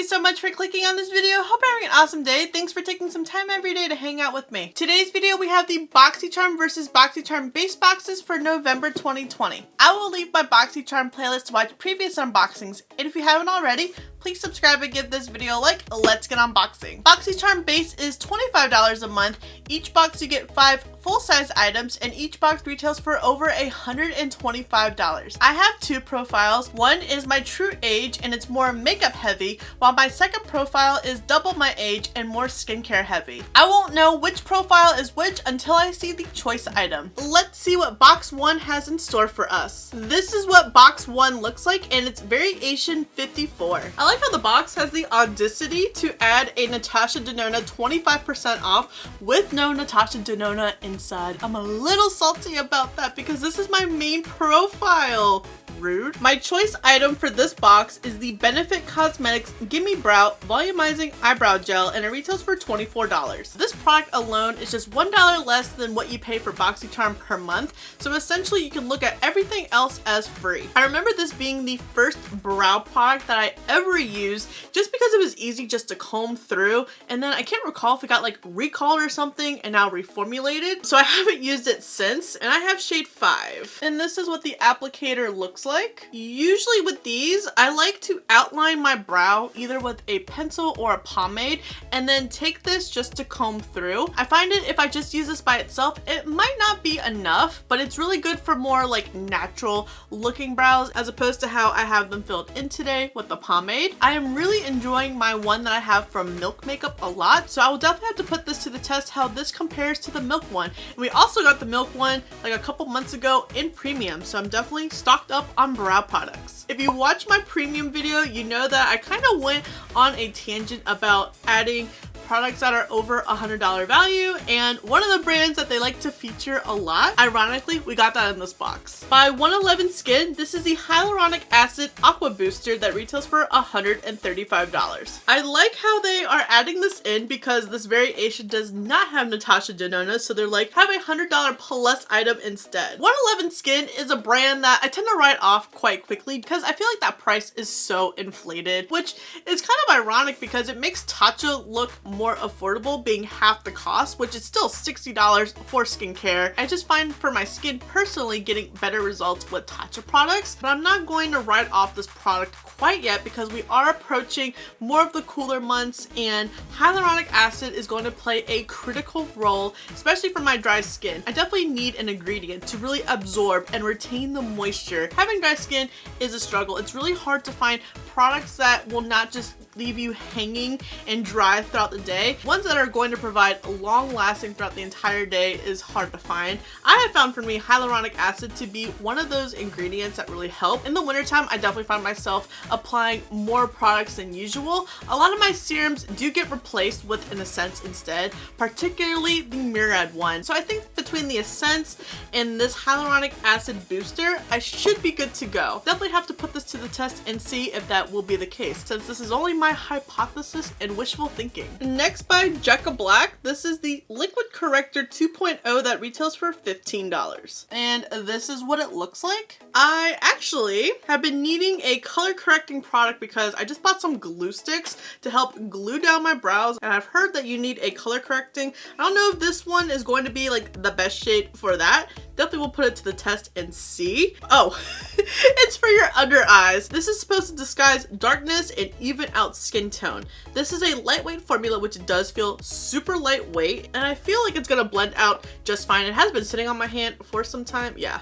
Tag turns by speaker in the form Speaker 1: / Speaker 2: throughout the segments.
Speaker 1: you so much for clicking on this video. Hope you're having an awesome day. Thanks for taking some time every day to hang out with me. Today's video, we have the BOXYCHARM versus BOXYCHARM base boxes for November 2020. I will leave my BOXYCHARM playlist to watch previous unboxings, and if you haven't already, please subscribe and give this video a like. Let's get unboxing. BOXYCHARM base is $25 a month. Each box you get 5 full-size items, and each box retails for over $125. I have 2 profiles. One is my true age and it's more makeup heavy, while my second profile is double my age and more skincare heavy. I won't know which profile is which until I see the choice item. Let's see what box 1 has in store for us. This is what box 1 looks like, and it's variation 54. I like how the box has the audacity to add a Natasha Denona 25% off with no Natasha Denona inside. I'm a little salty about that because this is my main profile. Rude. My choice item for this box is the Benefit Cosmetics Gimme Brow Volumizing Eyebrow Gel, and it retails for $24. This product alone is just $1 less than what you pay for BOXYCHARM per month, so essentially you can look at everything else as free. I remember this being the first brow product that I ever used just because it was easy just to comb through, and then I can't recall if it got like recalled or something and now reformulated, so I haven't used it since, and I have shade 5. And this is what the applicator looks like. Usually with these, I like to outline my brow either with a pencil or a pomade and then take this just to comb through. I find it if I just use this by itself, it might not be enough, but it's really good for more like natural looking brows as opposed to how I have them filled in today with the pomade. I am really enjoying my one that I have from Milk Makeup a lot, so I will definitely have to put this to the test how this compares to the Milk one. And we also got the Milk one like a couple months ago in premium, so I'm definitely stocked up on brow products. If you watch my premium video, you know that I kind of went on a tangent about adding products that are over $100 value, and one of the brands that they like to feature a lot, ironically, we got that in this box. By 111 Skin, this is the Hyaluronic Acid Aqua Booster that retails for $135. I like how they are adding this in because this variation does not have Natasha Denona, so they're like, have a $100 plus item instead. 111 Skin is a brand that I tend to write off quite quickly because I feel like that price is so inflated, which is kind of ironic because it makes Tatcha look more affordable, being half the cost, which is still $60 for skincare. I just find for my skin personally getting better results with Tatcha products, but I'm not going to write off this product quite yet because we are approaching more of the cooler months, and hyaluronic acid is going to play a critical role, especially for my dry skin. I definitely need an ingredient to really absorb and retain the moisture. Having dry skin is a struggle. It's really hard to find products that will not just leave you hanging and dry throughout the day. Ones that are going to provide long lasting throughout the entire day is hard to find. I have found for me hyaluronic acid to be one of those ingredients that really help. In the wintertime, I definitely find myself applying more products than usual. A lot of my serums do get replaced with an Essence instead, particularly the Murad one. So I think between the Essence and this hyaluronic acid booster, I should be good to go. Definitely have to put this to the test and see if that will be the case, since this is only my hypothesis and wishful thinking. Next by Jecca Black, this is the Liquid Corrector 2.0 that retails for $15. And this is what it looks like. I actually have been needing a color correcting product because I just bought some glue sticks to help glue down my brows, and I've heard that you need a color correcting. I don't know if this one is going to be like the best shade for that. Definitely will put it to the test and see. Oh, it's for your under eyes. This is supposed to disguise darkness and even out skin tone. This is a lightweight formula, which does feel super lightweight, and I feel like it's gonna blend out just fine. It has been sitting on my hand for some time. Yeah,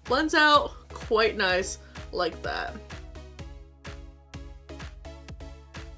Speaker 1: blends out quite nice like that.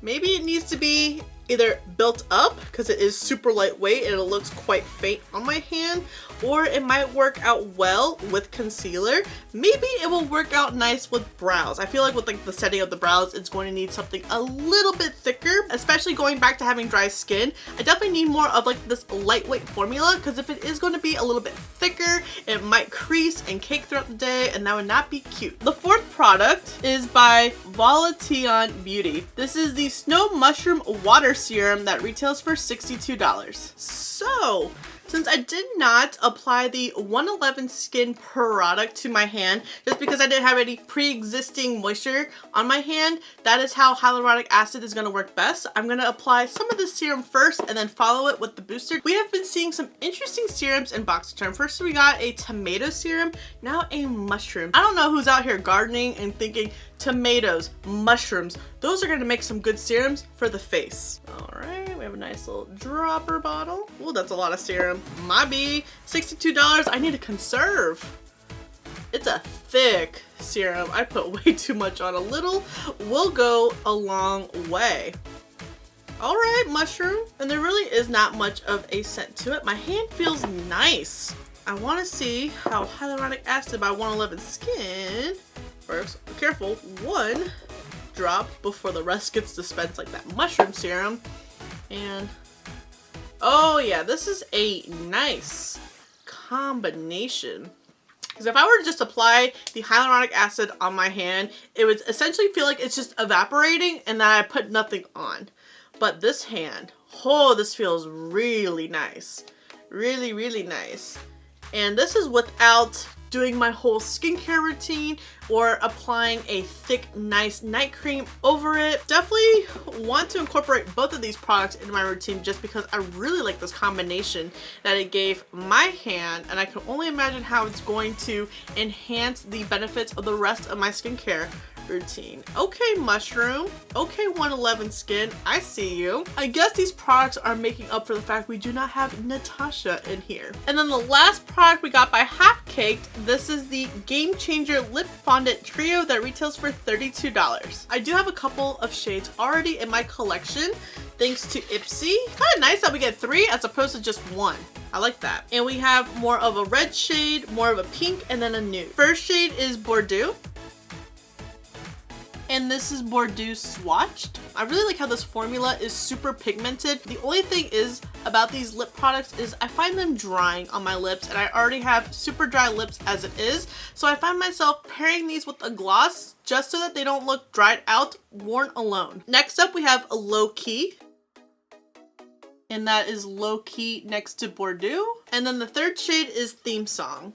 Speaker 1: Maybe it needs to be either built up because it is super lightweight and it looks quite faint on my hand, or it might work out well with concealer. Maybe it will work out nice with brows. I feel like with like the setting of the brows, it's going to need something a little bit thicker, especially going back to having dry skin. I definitely need more of like this lightweight formula, because if it is going to be a little bit thicker, it might crease and cake throughout the day, and that would not be cute. The fourth product is by Volation Beauty. This is the Snow Mushroom Water Serum that retails for $62. So Since I did not apply the 111 Skin product to my hand, just because I didn't have any pre-existing moisture on my hand, that is how hyaluronic acid is going to work best. I'm going to apply some of the serum first and then follow it with the booster. We have been seeing some interesting serums in BOXYCHARM. First we got a tomato serum, now a mushroom. I don't know who's out here gardening and thinking tomatoes, mushrooms, those are going to make some good serums for the face. All right, we have a nice little dropper bottle. Oh, that's a lot of serum. My B, $62. I need to conserve. It's a thick serum. I put way too much on. A little will go a long way. All right, mushroom. And there really is not much of a scent to it. My hand feels nice. I want to see how hyaluronic acid by 111 Skin. First, careful, one drop before the rest gets dispensed like that mushroom serum. And oh yeah, this is a nice combination. Because if I were to just apply the hyaluronic acid on my hand, it would essentially feel like it's just evaporating and that I put nothing on. But this hand, oh, this feels really nice. Really, really nice. And this is without doing my whole skincare routine or applying a thick, nice night cream over it. Definitely want to incorporate both of these products into my routine just because I really like this combination that it gave my hand, and I can only imagine how it's going to enhance the benefits of the rest of my skincare routine. Okay, mushroom. Okay, 111 Skin. I see you. I guess these products are making up for the fact we do not have Natasha in here. And then the last product we got by Half Caked. This is the Game Changer Lip Fondant Trio that retails for $32. I do have a couple of shades already in my collection thanks to IPSY. Kind of nice that we get 3 as opposed to just 1. I like that. And we have more of a red shade, more of a pink, and then a nude. First shade is Bordeaux. And this is Bordeaux Swatched. I really like how this formula is super pigmented. The only thing is about these lip products is I find them drying on my lips, and I already have super dry lips as it is. So I find myself pairing these with a gloss just so that they don't look dried out, worn alone. Next up we have a Low Key. And that is Low Key next to Bordeaux. And then the third shade is Theme Song.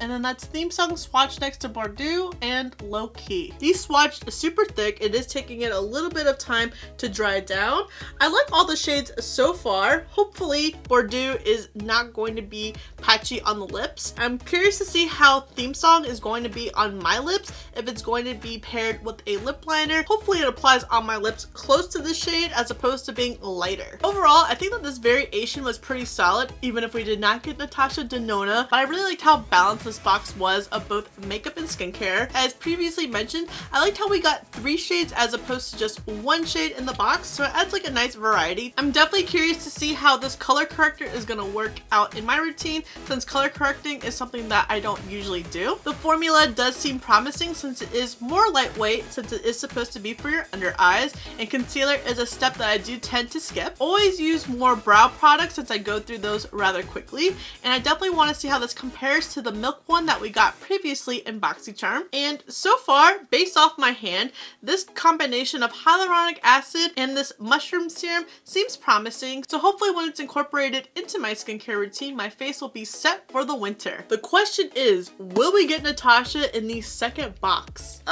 Speaker 1: And then that's Theme Song swatched next to Bordeaux and Low Key. These swatched are super thick. It is taking it a little bit of time to dry down. I like all the shades so far. Hopefully Bordeaux is not going to be patchy on the lips. I'm curious to see how Theme Song is going to be on my lips, if it's going to be paired with a lip liner. Hopefully it applies on my lips close to the shade as opposed to being lighter. Overall, I think that this variation was pretty solid, even if we did not get Natasha Denona, but I really liked how balanced this box was of both makeup and skincare. As previously mentioned, I liked how we got 3 shades as opposed to just 1 shade in the box, so it adds like a nice variety. I'm definitely curious to see how this color corrector is going to work out in my routine, since color correcting is something that I don't usually do. The formula does seem promising since it is more lightweight, since it is supposed to be for your under eyes, and concealer is a step that I do tend to skip. Always use more brow products since I go through those rather quickly, and I definitely want to see how this compares to the Milk one that we got previously in BOXYCHARM. And so far, based off my hand, this combination of hyaluronic acid and this mushroom serum seems promising. So hopefully when it's incorporated into my skincare routine, my face will be set for the winter. The question is, will we get Natasha in the second box?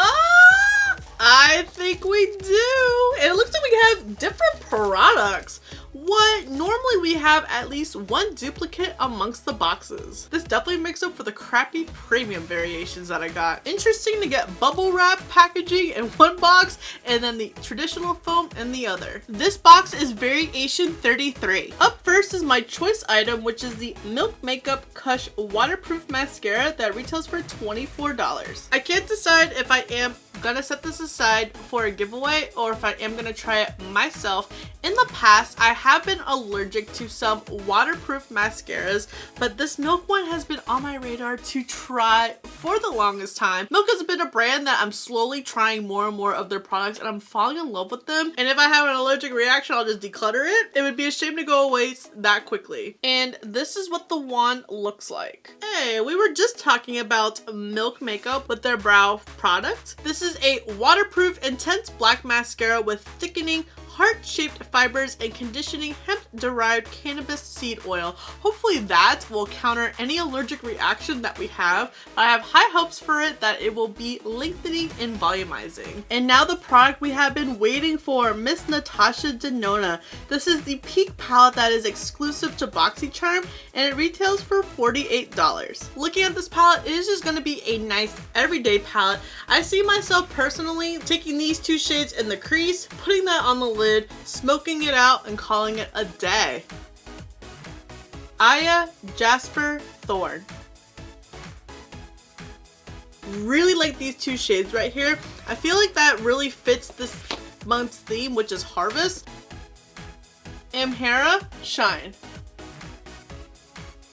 Speaker 1: I think we do. And it looks like we have different products. What? Normally we have at least 1 duplicate amongst the boxes. This definitely makes up for the crappy premium variations that I got. Interesting to get bubble wrap packaging in one box and then the traditional foam in the other. This box is variation 33. Up first is my choice item, which is the Milk Makeup Kush Waterproof Mascara that retails for $24. I can't decide if I am gonna set this aside for a giveaway or if I am gonna try it myself. In the past, I have been allergic to some waterproof mascaras, but this Milk one has been on my radar to try for the longest time. Milk has been a brand that I'm slowly trying more and more of their products, and I'm falling in love with them. And if I have an allergic reaction, I'll just declutter it. It would be a shame to go away that quickly. And this is what the wand looks like. Hey, we were just talking about Milk Makeup with their brow product. This is a waterproof intense black mascara with thickening heart-shaped fibers and conditioning hemp-derived cannabis seed oil. Hopefully that will counter any allergic reaction that we have. I have high hopes for it that it will be lengthening and volumizing. And now the product we have been waiting for, Miss Natasha Denona. This is the Peak palette that is exclusive to BOXYCHARM, and it retails for $48. Looking at this palette, it is just going to be a nice everyday palette. I see myself personally taking these two shades in the crease, putting that on the lid, smoking it out, and calling it a day. Aya Jasper Thorn. Really like these two shades right here. I feel like that really fits this month's theme, which is Harvest. Amhara Shine.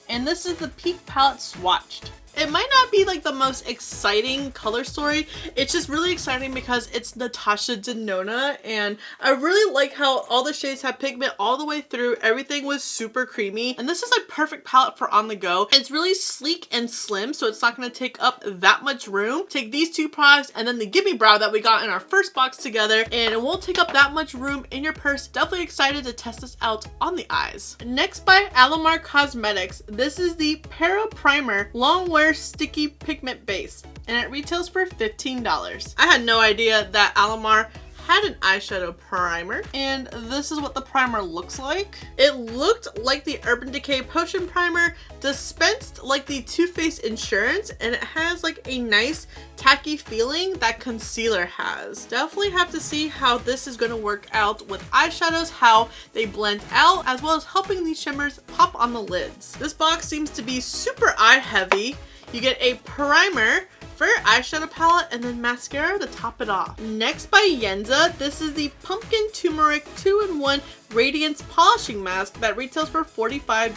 Speaker 1: And this is the Peak palette swatched. It might not be like the most exciting color story. It's just really exciting because it's Natasha Denona, and I really like how all the shades have pigment all the way through. Everything was super creamy, and this is a perfect palette for on the go. It's really sleek and slim, so it's not going to take up that much room. Take these two products and then the Gimme Brow that we got in our first box together, and it won't take up that much room in your purse. Definitely excited to test this out on the eyes. Next by Alamar Cosmetics, this is the Para Primer Long Wear Sticky Pigment Base, and it retails for $15. I had no idea that Alamar had an eyeshadow primer, and this is what the primer looks like. It looked like the Urban Decay Potion Primer, dispensed like the Too Faced Insurance, and it has like a nice tacky feeling that concealer has. Definitely have to see how this is going to work out with eyeshadows, how they blend out, as well as helping these shimmers pop on the lids. This box seems to be super eye heavy. You get a primer for your eyeshadow palette and then mascara to top it off. Next by Yenza, this is the Pumpkin Turmeric 2-in-1 Radiance Polishing Mask that retails for $45.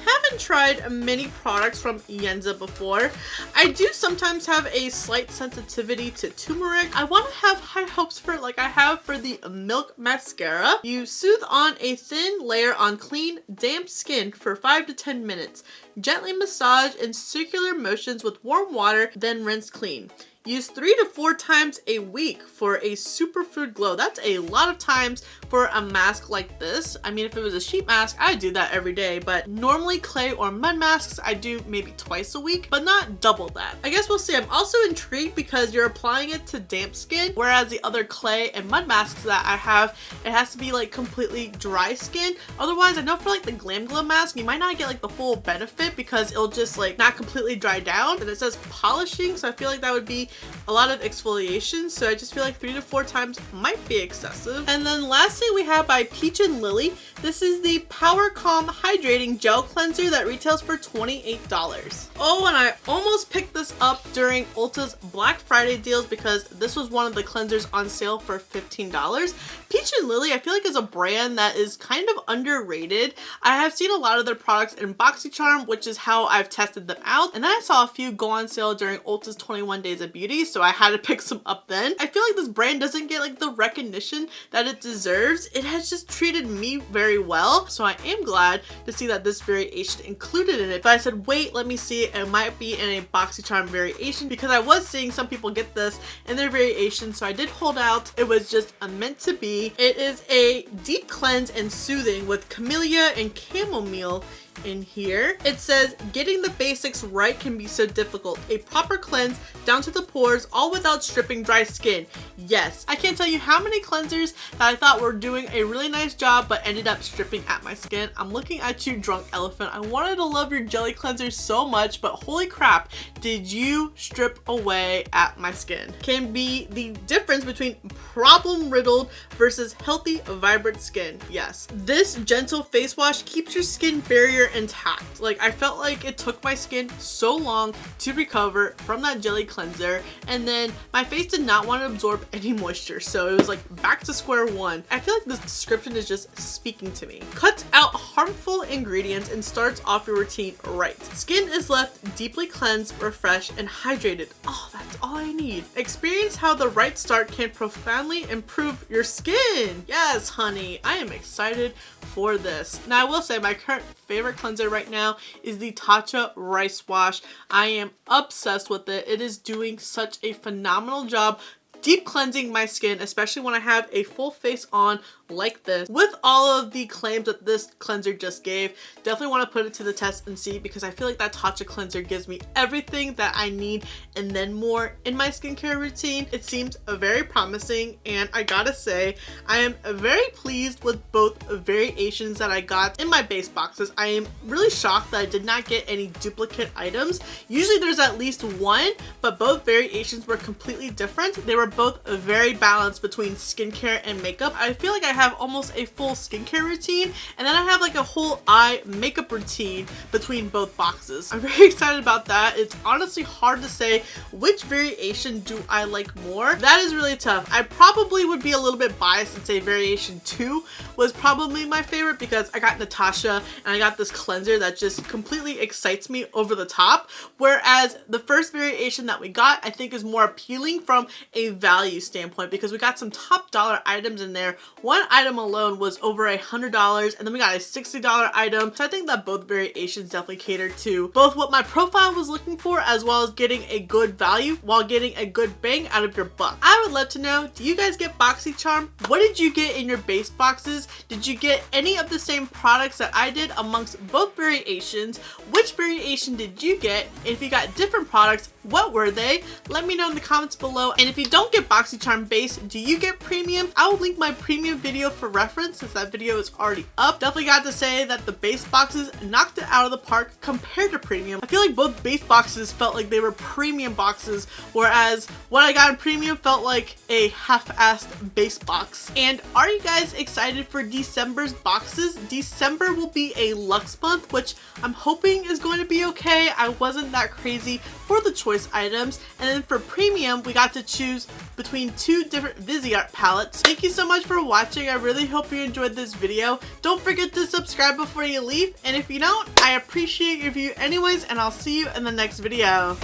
Speaker 1: Haven't tried many products from Yenza before. I do sometimes have a slight sensitivity to turmeric. I want to have high hopes for it like I have for the Milk Mascara. You soothe on a thin layer on clean, damp skin for 5 to 10 minutes. Gently massage in circular motions with warm water, then rinse clean. Use 3 to 4 times a week for a superfood glow. That's a lot of times for a mask like this. I mean, if it was a sheet mask, I'd do that every day, but normally clay or mud masks, I do maybe twice a week, but not double that. I guess we'll see. I'm also intrigued because you're applying it to damp skin, whereas the other clay and mud masks that I have, it has to be like completely dry skin. Otherwise, I know for like the Glam Glow mask, you might not get like the full benefit because it'll just like not completely dry down. And it says polishing, so I feel like that would be a lot of exfoliation, so I just feel like 3 to 4 times might be excessive. And then lastly, we have by Peach and Lily. This is the Power Calm Hydrating Gel Cleanser that retails for $28. Oh, and I almost picked this up during Ulta's Black Friday deals because this was one of the cleansers on sale for $15. Peach and Lily, I feel like, is a brand that is kind of underrated. I have seen a lot of their products in BOXYCHARM, which is how I've tested them out, and then I saw a few go on sale during Ulta's 21 Days of Beauty, so I had to pick some up then. I feel like this brand doesn't get like the recognition that it deserves. It has just treated me very well, so I am glad to see that this variation included in it. But I said, wait, let me see. It might be in a BOXYCHARM variation because I was seeing some people get this in their variation, so I did hold out. It was just a meant to be. It is a deep cleanse and soothing with camellia and chamomile in here. It says, getting the basics right can be so difficult. A proper cleanse down to the pores, all without stripping dry skin. Yes, I can't tell you how many cleansers that I thought were doing a really nice job but ended up stripping at my skin. I'm looking at you, Drunk Elephant. I wanted to love your jelly cleanser so much, but holy crap, did you strip away at my skin. Can be the difference between problem-riddled versus healthy, vibrant skin. Yes, this gentle face wash keeps your skin barrier intact. Like, I felt like it took my skin so long to recover from that jelly cleanser, and then my face did not want to absorb any moisture, so it was like back to square one. I feel like this description is just speaking to me. Cuts out harmful ingredients and starts off your routine right. Skin is left deeply cleansed, refreshed, and hydrated. Oh, that's all I need. Experience how the right start can profoundly improve your skin. Yes, honey, I am excited for this. Now, I will say my current favorite cleanser right now is the Tatcha Rice Wash. I am obsessed with it. It is doing such a phenomenal job deep cleansing my skin, especially when I have a full face on like this. With all of the claims that this cleanser just gave, definitely want to put it to the test and see, because I feel like that Tatcha cleanser gives me everything that I need and then more in my skincare routine. It seems very promising, and I gotta say I am very pleased with both variations that I got in my base boxes. I am really shocked that I did not get any duplicate items. Usually there's at least one, but both variations were completely different. They were both very balanced between skincare and makeup. I feel like I have almost a full skincare routine, and then I have like a whole eye makeup routine between both boxes. I'm very excited about that. It's honestly hard to say which variation do I like more. That is really tough. I probably would be a little bit biased and say variation 2 was probably my favorite, because I got Natasha and I got this cleanser that just completely excites me over the top, whereas the first variation that we got I think is more appealing from a value standpoint, because we got some top dollar items in there. One item alone was over $100, and then we got a $60 item. So I think that both variations definitely cater to both what my profile was looking for, as well as getting a good value while getting a good bang out of your buck. I would love to know, do you guys get BOXYCHARM? What did you get in your base boxes? Did you get any of the same products that I did amongst both variations? Which variation did you get? And if you got different products, what were they? Let me know in the comments below. And if you don't get BOXYCHARM base, do you get premium? I will link my premium video for reference, since that video is already up. Definitely got to say that the base boxes knocked it out of the park compared to premium. I feel like both base boxes felt like they were premium boxes, whereas what I got in premium felt like a half-assed base box. And are you guys excited for December's boxes? December will be a Luxe month, which I'm hoping is going to be okay. I wasn't that crazy for the choice items. And then for premium, we got to choose between 2 different Viseart palettes. Thank you so much for watching. I really hope you enjoyed this video. Don't forget to subscribe before you leave, and if you don't, I appreciate your view anyways, and I'll see you in the next video.